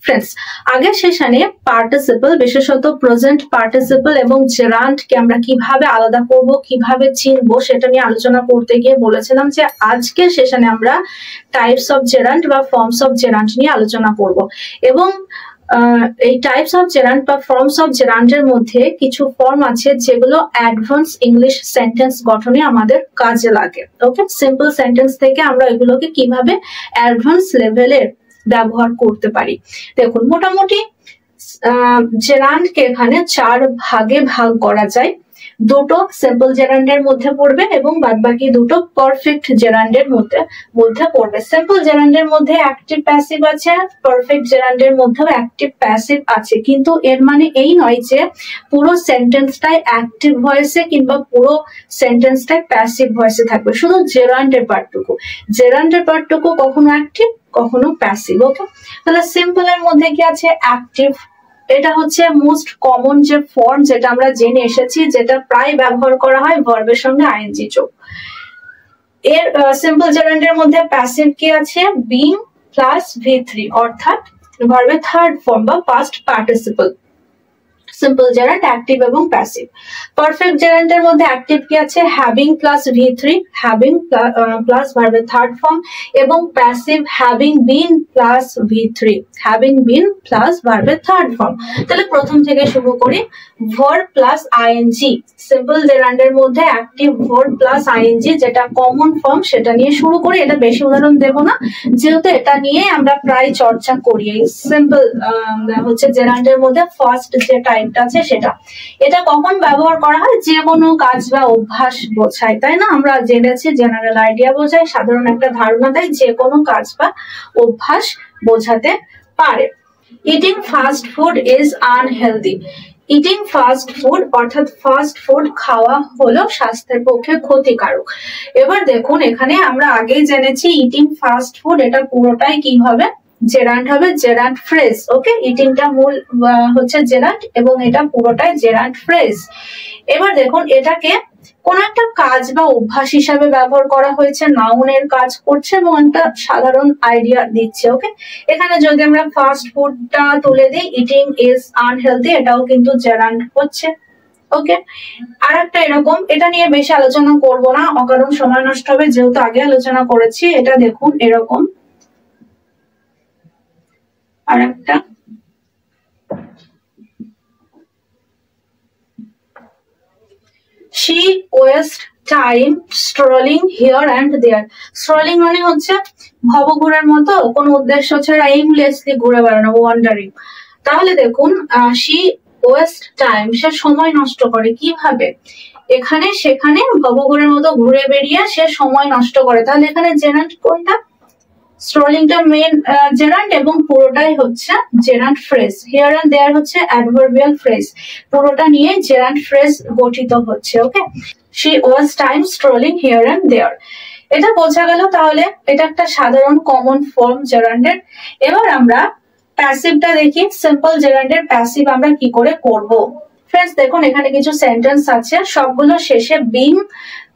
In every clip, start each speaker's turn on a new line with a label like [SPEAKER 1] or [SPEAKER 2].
[SPEAKER 1] Friends, আগের সেশনে participle, বিশেষত প্রেজেন্ট পার্টিসিপল এবং জেরান্ডকে আমরা কিভাবে আলাদা করব, কিভাবে চিনব, সেটা নিয়ে আলোচনা করতে গিয়ে বলেছিলাম যে আজকের সেশনে আমরা টাইপস অফ জেরান্ড বা ফর্মস অফ জেরান্ড নিয়ে আলোচনা করব। এবং এই টাইপস অফ জেরান্ড বা ফর্মস অফ জেরান্ডের মধ্যে কিছু ফর্ম আছে যেগুলো অ্যাডভান্স ইংলিশ সেন্টেন্স গঠনে আমাদের কাজে লাগে। ওকে, সিম্পল সেন্টেন্স থেকে আমরা এগুলোকে কিভাবে অ্যাডভান্স লেভেলের ব্যবহার করতে পারি। দেখুন, মোটামুটি জেরান্ডকে এখানে 4 ভাগে ভাগ করা যায়। দুটো সিম্পল জেরান্ডের মধ্যে পড়বে এবং বাদবাকি দুটো পারফেক্ট জেরান্ডের মধ্যে পড়বে। সিম্পল জেরান্ডের মধ্যে অ্যাক্টিভ প্যাসিভ আছে, পারফেক্ট জেরান্ডের মধ্যেও অ্যাক্টিভ প্যাসিভ আছে, কিন্তু এর মানে এই নয় যে পুরো সেন্টেন্সটাই অ্যাক্টিভ ভয়েসে কিংবা পুরো সেন্টেন্সটাই প্যাসিভ ভয়েসে থাকবে, শুধু জেরান্ডের পার্টটুকু কখনো অ্যাক্টিভ কখনো প্যাসিভ। ওকে, তাহলে সিম্পল এর মধ্যে কি আছে? অ্যাক্টিভ। এটা হচ্ছে মোস্ট কমন যে ফর্ম, যেটা আমরা জেনে এসেছি, যেটা প্রায় ব্যবহার করা হয় ভার্বের সঙ্গে আইএনজি যোগ। এর সিম্পল জেরান্ডের মধ্যে প্যাসিভ কি আছে? বিং প্লাস V3, অর্থাৎ ভার্বের থার্ড ফর্ম বা past participle. Simple gerund active এবং প্যাসিভ। পারফেক্ট জেরান্ডের মধ্যে অ্যাক্টিভ কি আছে? Having plus V3, having plus ভার্বের থার্ড ফর্ম, এবং passive having been plus V3, having been plus ভার্বের থার্ড ফর্ম। তাহলে প্রথম থেকে শুরু করি। Verb plus ING. সিম্পল জেরান্ডের মধ্যে অ্যাক্টিভ ভার্ব প্লাস আইএনজি, যেটা কমন ফর্ম, সেটা নিয়ে শুরু করি। এটা বেশি উদাহরণ দেব না, যেহেতু এটা নিয়ে আমরা প্রায় চর্চা করি। সিম্পল হচ্ছে জেরান্ডের মধ্যে ফার্স্ট যে টাইপটা আছে সেটা। এটা কখন ব্যবহার করা হয়? যে কোনো কাজ বা অভ্যাস বোঝায়, তাই না? আমরা জেনেছি জেনারেল আইডিয়া বোঝায়, সাধারণ একটা ধারণা দেয়, যে কোনো কাজ বা অভ্যাস বোঝাতে পারে। Eating fast food is unhealthy. Eating fast food অর্থাৎ ফাস্ট ফুড খাওয়া হলো স্বাস্থ্যের পক্ষে ক্ষতিকারক। এবার দেখুন, এখানে আমরা আগেই জেনেছি ইটিং ফাস্ট ফুড, এটা পুরোটাই কি হবে? জেরান্ড হবে, জেরান্ড ফ্রেজ। ওকে, ইটিংটা মূল হচ্ছে জেরান্ড এবং এটা পুরোটাই জেরান্ড ফ্রেজ। এবার দেখুন, এটাকে কোন একটা কাজ বা অভ্যাস হিসাবে ব্যবহার করা হয়েছে, নাউনের কাজ করছে এবং একটা সাধারণ আইডিয়া দিচ্ছে। ওকে, এখানে যদি আমরা ফাস্ট ফুডটা তুলে দিই, ইটিং ইজ আনহেলদি, এটাও কিন্তু জেরান্ড হচ্ছে। ওকে, আর একটা এরকম, এটা নিয়ে বেশি আলোচনা করব না, অকারণ সময় নষ্ট হবে, যেহেতু আগে আলোচনা করেছি। এটা দেখুন এরকম আর একটা, she wastes time strolling here and there. Strolling মানে হচ্ছে ভবঘুরের মতো কোনো উদ্দেশ্য ছাড়া aimlessly ঘুরে বেড়ানো, ওয়ান্ডারিং। তাহলে দেখুন, she wastes time, সে সময় নষ্ট করে। কিভাবে? এখানে সেখানে ভবঘুরের মতো ঘুরে বেরিয়ে সে সময় নষ্ট করে। তাহলে এখানে জেরান্ড কোনটা? স্ট্রলিংটা মেন জেরান্ড এবং পুরোটাই হচ্ছে gerund phrase. Here and there হচ্ছে অ্যাডভার্বিয়াল ফ্রেজ, পুরোটা নিয়ে জেরান্ড ফ্রেজ গঠিত হচ্ছে। Okay, she was time strolling here and there, এটা বোঝা গেল। তাহলে এটা একটা সাধারণ কমন ফর্ম জেরান্ডের। এবার আমরা প্যাসিভটা দেখি। সিম্পল জেরান্ডের প্যাসিভ আমরা কি করে করব? ফ্রেন্ডস দেখুন, এখানে কিছু সেন্টেন্স আছে, সবগুলো শেষে বিং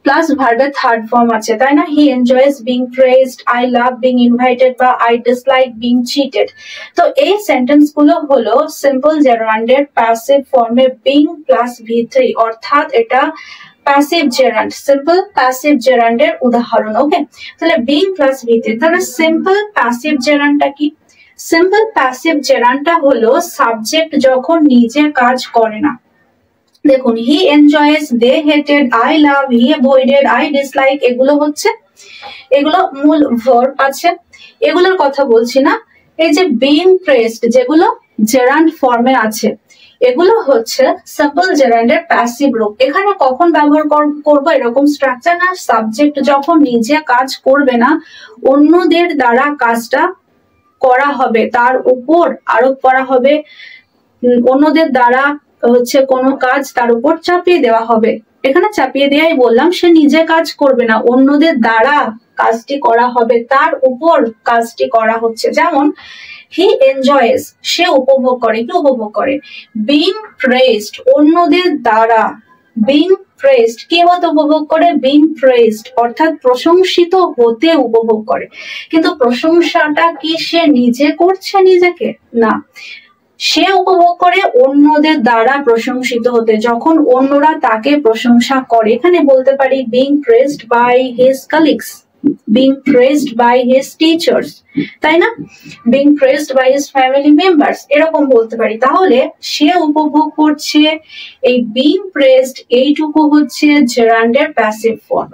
[SPEAKER 1] প্লাস ভার্বের থার্ড ফর্ম আছে, তাই না? He enjoys being praised, I love being invited বা আই ডিসলাইক বিং চিটেড। তো এই সেন্টেন্স গুলো হলো সিম্পল জেরান্ডের প্যাসিভ ফর্মে বিং প্লাস V3, অর্থাৎ এটা প্যাসিভ জেরান্ড, সিম্পল প্যাসিভ জেরান্ডের উদাহরণ। ওকে, তাহলে বিং প্লাস V3। তাহলে সিম্পল প্যাসিভ জেরান্ডটা কি? সিম্পল প্যাসিভ জেরান্ডটা হলো সাবজেক্ট যখন নিজে কাজ করে না। দেখুন, he enjoys, they hated, I love, he avoided, I dislike, এগুলো হচ্ছে, এগুলো মূল ভার্ব আছে, এগুলোর কথা বলছি না। এই যে বিং প্রেজড, যেগুলো জেরান্ড ফর্মে আছে, এগুলো হচ্ছে সিম্পল জেরান্ডের প্যাসিভ রূপ। এখানে কখন ব্যবহার করব এরকম স্ট্রাকচার? না, সাবজেক্ট যখন নিজে কাজ করবে না, অন্যদের দ্বারা কাজটা করা হবে, তার উপর আরোপ করা হবে, অন্যদের দ্বারা হচ্ছে কোনো কাজ তার উপর চাপিয়ে দেওয়া হবে। এখানে চাপিয়ে দেওয়াই বললাম, সে নিজে কাজ করবে না, অন্যদের দ্বারা কাজটি করা হবে, তার উপর কাজটি করা হচ্ছে। যেমন হি এনজয়েস, সে উপভোগ করে। কি উপভোগ করে? বিং প্রেজড, অন্যদের দ্বারা বিং প্রেসড কি হতে উপভোগ করে, বিং প্রেসড অর্থাৎ প্রশংসিত হতে উপভোগ করে। কিন্তু প্রশংসাটা কি সে নিজে করছে নিজেকে, না, সে উপভোগ করে অন্যদের দ্বারা প্রশংসিত হতে, যখন অন্যরা তাকে প্রশংসা করে। এখানে বলতে পারি being praised by his colleagues, being praised by his teachers, তাই না, being praised by his family members, এরকম বলতে পারি। তাহলে সে উপভোগ করছে এই being praised, এইটুকু হচ্ছে জেরান্ডের প্যাসিভ ফর্ম,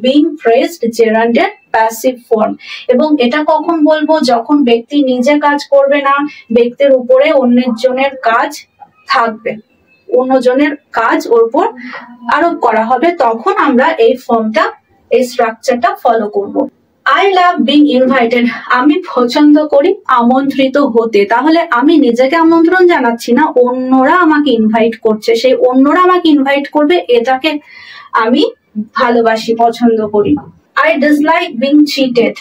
[SPEAKER 1] being praised জেরান্ডের প্যাসিভ ফর্ম। এবং এটা কখন বলবো, যখন ব্যক্তি নিজে কাজ করবে না, ব্যক্তির উপরে অন্যজনের কাজ থাকবে, অন্যজনের কাজ ওর উপর আরোপ করা হবে, তখন আমরা এই ফর্মটা, এই স্ট্রাকচারটা ফলো করব। আই লাভ বিং ইনভাইটেড, আমি পছন্দ করি আমন্ত্রিত হতে। তাহলে আমি নিজেকে আমন্ত্রণ জানাচ্ছি না, অন্যরা আমাকে ইনভাইট করছে, সেই অন্যরা আমাকে ইনভাইট করবে, এটাকে আমি ভালোবাসি, পছন্দ করি। আই ডিসলাইক বিং চিটেড,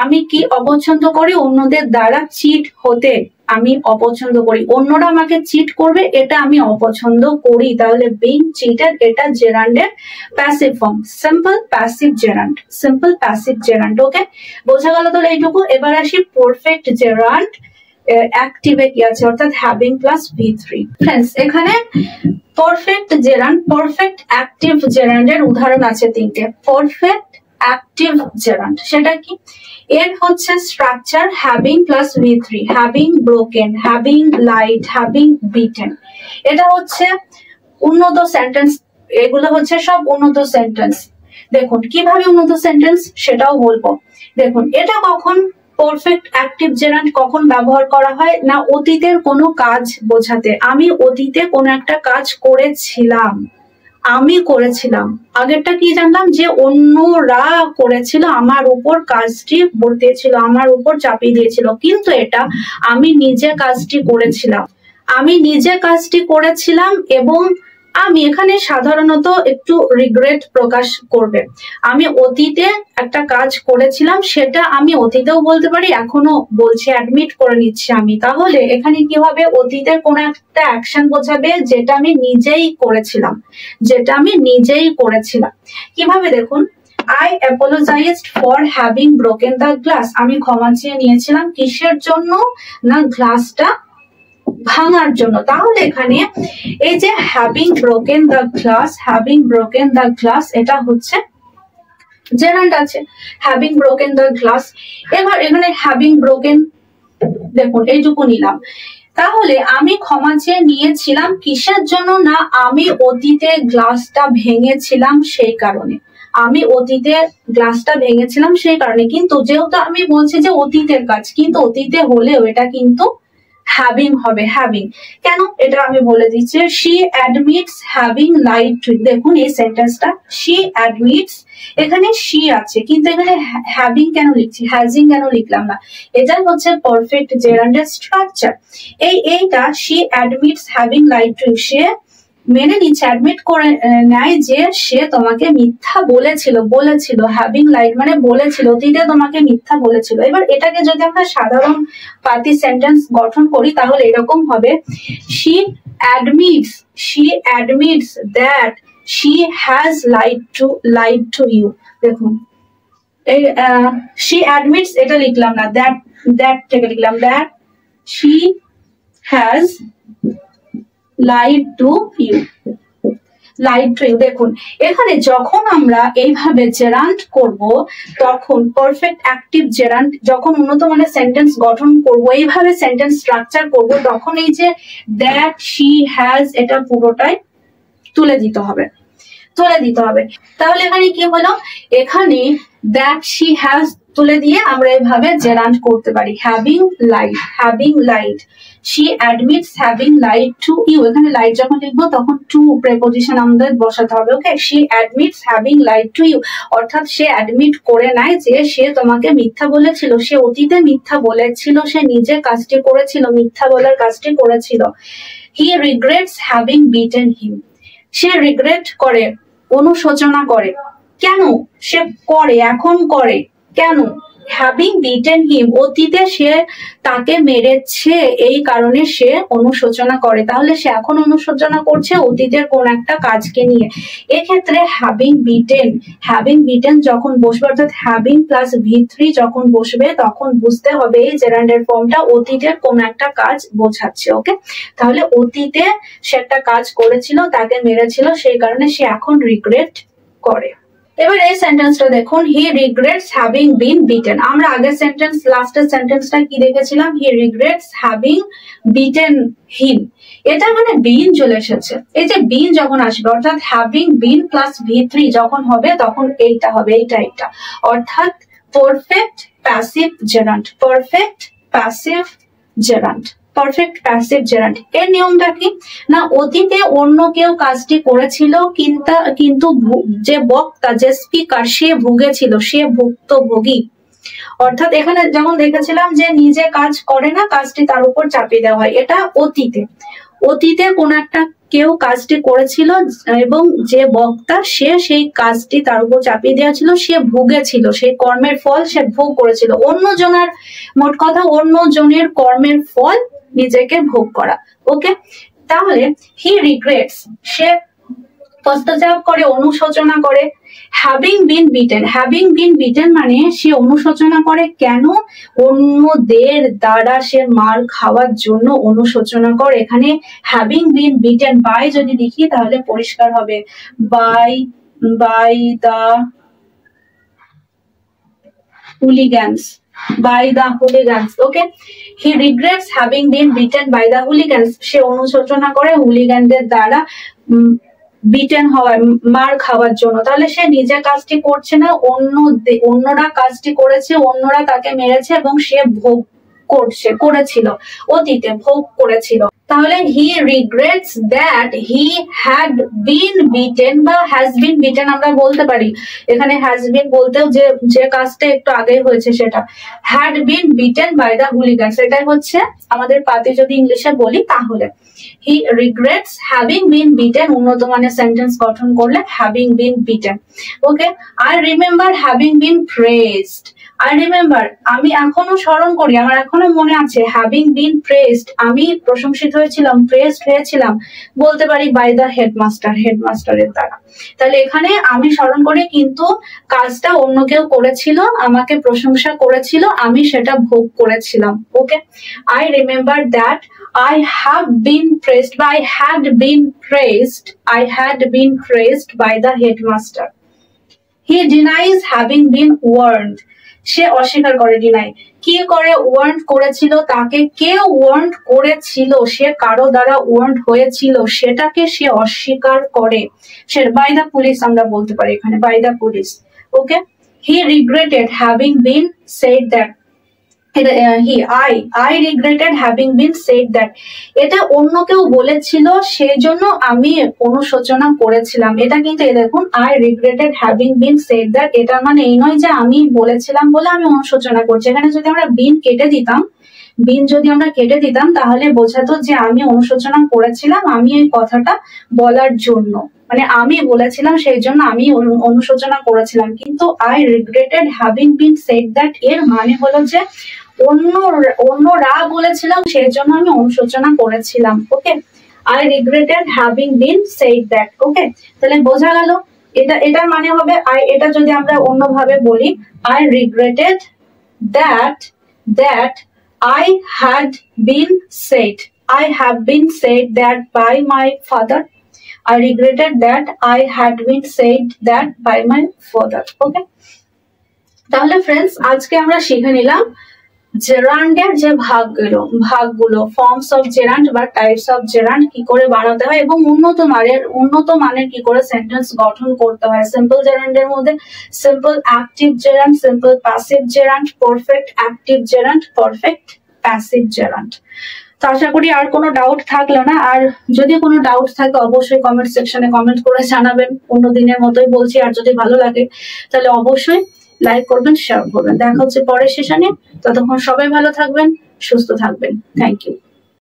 [SPEAKER 1] আমি কি অপছন্দ করি, অন্যদের দ্বারা চিট হতে আমি অপছন্দ করি, অন্যরা আমাকে চিট করবে, এটা আমি অপছন্দ করি। তাহলে বিং চিটেড এটা জেরান্ডের passive form, simple passive gerund, simple passive gerund. Okay, বোঝা গেল তাহলে এইটুকু। এবার আসি পারফেক্ট জেরান্ড অ্যাক্টিভে কি আছে, অর্থাৎ হ্যাভিং প্লাস V3। ফ্রেন্ডস, এখানে পারফেক্ট জেরান্ড, পারফেক্ট অ্যাক্টিভ জেরান্ডের উদাহরণ আছে তিনটে। পারফেক্ট অ্যাক্টিভ জেরান্ড সেটা কি, এর হচ্ছে structure having plus V3, having broken, having light, having beaten. এটা হচ্ছে উন্নত সেন্টেন্স, এগুলো হচ্ছে সব উন্নত সেন্টেন্স। দেখুন কিভাবে উন্নত সেন্টেন্স সেটাও বলবো। দেখুন এটা কখন পারফেক্ট অ্যাক্টিভ জেরান্ড কখন ব্যবহার করা হয় না, অতীতের কোনো কাজ বোঝাতে। আমি অতীতে কোনো একটা কাজ করেছিলাম, আমি করেছিলাম, আগেরটা কি জানলাম যে অন্যরা করেছিল, আমার উপর কাজটি বর্তেছিল, আমার উপর চাপিয়ে দিয়েছিল, কিন্তু এটা আমি নিজে কাজটি করেছিলাম, আমি নিজে কাজটি করেছিলাম। এবং আমি এখানে সাধারণত একটু রিগ্রেট প্রকাশ করবে, আমি অতীতে একটা কাজ করেছিলাম, সেটা আমি অতীতেও বলতে পারি, এখনো বলছি, অ্যাডমিট করে নিচ্ছি আমি। তাহলে এখানে কি হবে, অতীতের কোনো একটা অ্যাকশন বোঝাবে যেটা আমি নিজেই করেছিলাম, যেটা আমি নিজেই করেছিলাম। কিভাবে দেখুন, I apologized for having broken the glass, আমি ক্ষমা চেয়ে নিয়েছিলাম কিসের জন্য, না গ্লাসটা ভাঙার জন্য। তাহলে এখানে এই যে having broken the glass, having broken the glass এটা হচ্ছে জেরান্ড আছে, হ্যাভিং ব্রোকেন দ্য গ্লাস। এবার এখানে হ্যাভিং ব্রোকেন দেখুন এইটুকু নিলাম। তাহলে আমি ক্ষমা চেয়ে নিয়েছিলাম কিসের জন্য, না আমি অতীতে গ্লাসটা ভেঙেছিলাম সেই কারণে, আমি অতীতে গ্লাসটা ভেঙেছিলাম সেই কারণে। কিন্তু যেহেতু আমি বলছি যে অতীতের কাজ, কিন্তু অতীতে হলেও এটা কিন্তু হ্যাভিং হবে, হ্যাভিং। কেন এটা আমি বলে দিচ্ছি, she admits having lied to, দেখুন এই সেন্টেন্সটা, she admits, এখানে she আছে কিন্তু এখানে হ্যাভিং কেন লিখছি, হ্যাজিং কেন লিখলাম না, এটাই হচ্ছে পারফেক্ট জেরান্ডের স্ট্রাকচার। এইটা she admits having lied to, সে মেনে নিচ্ছে, অ্যাডমিট করে নেয় যে সে তোমাকে মিথ্যা বলেছিল, হ্যাভিং লাইড মানে বলেছিল, অতীতে তোমাকে মিথ্যা বলেছিল। এবার এটাকে যদি আমরা সাধারণ পাতি সেন্টেন্স গঠন করি তাহলে এরকম হবে, she admits that she has lied to you। দেখুন এই she admits এটা লিখলাম না, that থেকে লিখলাম, that she has lied to you, lied to you। দেখুন এখানে যখন আমরা এইভাবে জেরান্ড করব, তখন পারফেক্ট অ্যাক্টিভ জেরান্ড যখন উন্নত মানের সেন্টেন্স গঠন করব, এইভাবে সেন্টেন্স স্ট্রাকচার করব, তখন এই যে that she has এটা পুরোটাই তুলে দিতে হবে। তাহলে এখানে কি হলো, এখানে that she has তুলে দিয়ে আমরা এইভাবে জেরান্ড করতে পারি, having lied, she admits having lied to you। এখানে লাইট যখন লিখবো তখন টু প্রেপোজিশন আমাদের বসাতে হবে। ওকে, she admits having lied to you, অর্থাৎ সে অ্যাডমিট করে নেয় যে সে তোমাকে মিথ্যা বলেছিল, সে অতীতে মিথ্যা বলেছিল, সে নিজে কাজটি করেছিল, মিথ্যা বলার কাজটি করেছিল। he regrets having beaten him, say regret করে, অনুশোচনা করে। কেন সে করে, এখন করে, কেন হ্যাভিং বিটেন হিম, অতীতে সে তাকে মেরেছে এই কারণে সে অনুশোচনা করে। তাহলে সে এখন অনুশোচনা করছে অতীতের কোন একটা কাজকে নিয়ে। এক্ষেত্রে হ্যাভিং বিটেন যখন বসবে, অর্থাৎ হ্যাভিং প্লাস V3 যখন বসবে, তখন বুঝতে হবে এই জেরান্ডের ফর্মটা অতীতের কোন একটা কাজ বোঝাচ্ছে। ওকে, তাহলে অতীতে সে একটা কাজ করেছিল, তাকে মেরেছিল, সেই কারণে সে এখন রিগ্রেট করে। এবার এই সেন্টেন্সটা দেখুন, হি রিগ্রেটস হ্যাভিং বিন বিটেন। আমরা আগের সেন্টেন্স, লাস্টের সেন্টেন্সটা কি দেখেছিলাম? হি রিগ্রেটস হ্যাভিং বিটেন হিম। এটা মানে বিন চলে এসেছে। এই যে বিন যখন আসবে, অর্থাৎ হ্যাভিং বিন প্লাস V3 যখন হবে, তখন এইটা হবে, এইটা অর্থাৎ perfect passive gerund. Perfect passive gerund, perfect passive gerund. এর নিয়মটা কি না, অতীতে অন্য কেউ কাজটি করেছিল, কিন্তু যে বক্তা, যে স্পিকার, সে ভুগেছিল, সে ভুক্তভোগী। অর্থাৎ এখানে যেমন দেখেছিলাম যে নিজে কাজ করে না, কাজটি তার উপর চাপিয়ে দেওয়া হয়, এটা অতীতে কোন একটা কেউ কাজটি করেছিল এবং যে বক্তা সে সেই কাজটি তার উপর চাপিয়ে দেওয়া ছিল, সে ভুগেছিল, সেই কর্মের ফল সে ভোগ করেছিল। অন্যজনের, মোট কথা অন্যজনের কর্মের ফল নিজেকে ভোগ করা। ওকে, তাহলে হি রিগ্রেটস, সে পশ্চাৎ করে, অনুশোচনা করে। হ্যাভিং বিন বিটেন মানে সে অনুশোচনা করে কেন? অন্যদের দ্বারা সে মার খাওয়ার জন্য অনুশোচনা করে। এখানে হ্যাভিং বিন বিটেন বাই যদি লিখি তাহলে পরিষ্কার হবে, by the hooligans, by the hooligans. Okay, he regrets having been beaten by the hooligans. সে অনুশোচনা করে হুলিগানদের দ্বারা বিটেন হওয়ার, মার খাওয়ার জন্য। তাহলে সে নিজে কাজটি করছে না, অন্যরা কাজটি করেছে, অন্যরা তাকে মেরেছে এবং সে ভোগ করেছিল, অতীতে ভোগ করেছিল। তাহলে he regrets that he had been beaten বা হ্যাজ বিন বিটেন আমরা বলতে পারি। এখানে হ্যাজ বিন বলতেও যে কাজটা একটু আগে হয়েছে সেটা had been beaten by the hooligans, এটাই হচ্ছে আমাদের পাতি যদি ইংলিশে বলি তাহলে। He regrets having been beaten, উন্নত মানের সেন্টেন্স গঠন করলে having been beaten. Okay, I remember having been praised. I remember, আমি এখনো স্মরণ করি, আমার এখনো মনে আছে, হ্যাভিং বিন প্রেজড, আমি প্রশংসিত হয়েছিলাম, প্রেজড হয়েছিলাম, বলতে পারি বাই দ্য হেডমাস্টারের দ্বারা। তাহলে এখানে আমি স্মরণ করি, কিন্তু কাজটা অন্য কেউ করেছিল, আমাকে প্রশংসা করেছিল, আমি সেটা ভোগ করেছিলাম। Okay, I remember that I have been praised by I had been praised by the headmaster. He denies having been warned. সে অস্বীকার করে, ডিনাই কি করে? ওয়ার্ন করেছিল, তাকে কে ওয়ার্ন করেছিল, সে কারো দ্বারা ওয়ার্ন হয়েছিল, সেটাকে সে অস্বীকার করে। সে বাই দ্য পুলিশ আমরা বলতে পারি এখানে, by the police. Okay, he regretted having been said that, I regretted having been said that. এটা অন্য কেউ বলেছিল, সেজন্য আমি অনুশোচনা করেছিলাম। এটা কিন্তু দেখুন, I regretted having been said that, এটা মানে এই নয় যে আমি বলেছিলাম বলে আমি অনুশোচনা করছি। এখানে যদি আমরা বিন কেটে দিতাম তাহলে বোঝাতো যে আমি অনুশোচনা করেছিলাম, আমি এই কথাটা বলার জন্য, মানে আমি বলেছিলাম সেই জন্য আমি অনুশোচনা করেছিলাম। কিন্তু I regretted having been said that এর মানে হলো যে অন্যরা বলেছিলাম সেই জন্য আমি অনুশোচনা করেছিলাম। ওকে, I regretted having been said that. ওকে, তাহলে বোঝা গেল এটার মানে হবে, এটা যদি আমরা অন্যভাবে বলি, I regretted that I have been said that by my father. I regretted that I had been said that by my father. Okay, তাহলে ফ্রেন্ডস আজকে আমরা শিখে নিলাম জেরান্ডের যে ভাগগুলো ফর্মস অফ জেরান্ড বা টাইপস অফ জেরান্ড কি করে বানাতে হয় এবং উন্নত মানের কি করে সেন্টেন্স গঠন করতে হয়। সিম্পল জেরান্ডের মধ্যে simple active gerund, simple passive gerund, perfect active gerund, perfect passive gerund. তো আশা করি আর কোনো ডাউট থাকলো না। আর যদি কোনো ডাউট থাকে অবশ্যই কমেন্ট সেকশনে কমেন্ট করে জানাবেন। অন্য দিনের মতোই বলছি, আর যদি ভালো লাগে তাহলে অবশ্যই লাইক করবেন, শেয়ার করবেন। দেখা হচ্ছে পরের সেশনে। ততক্ষণ সবাই ভালো থাকবেন, সুস্থ থাকবেন। Thank you.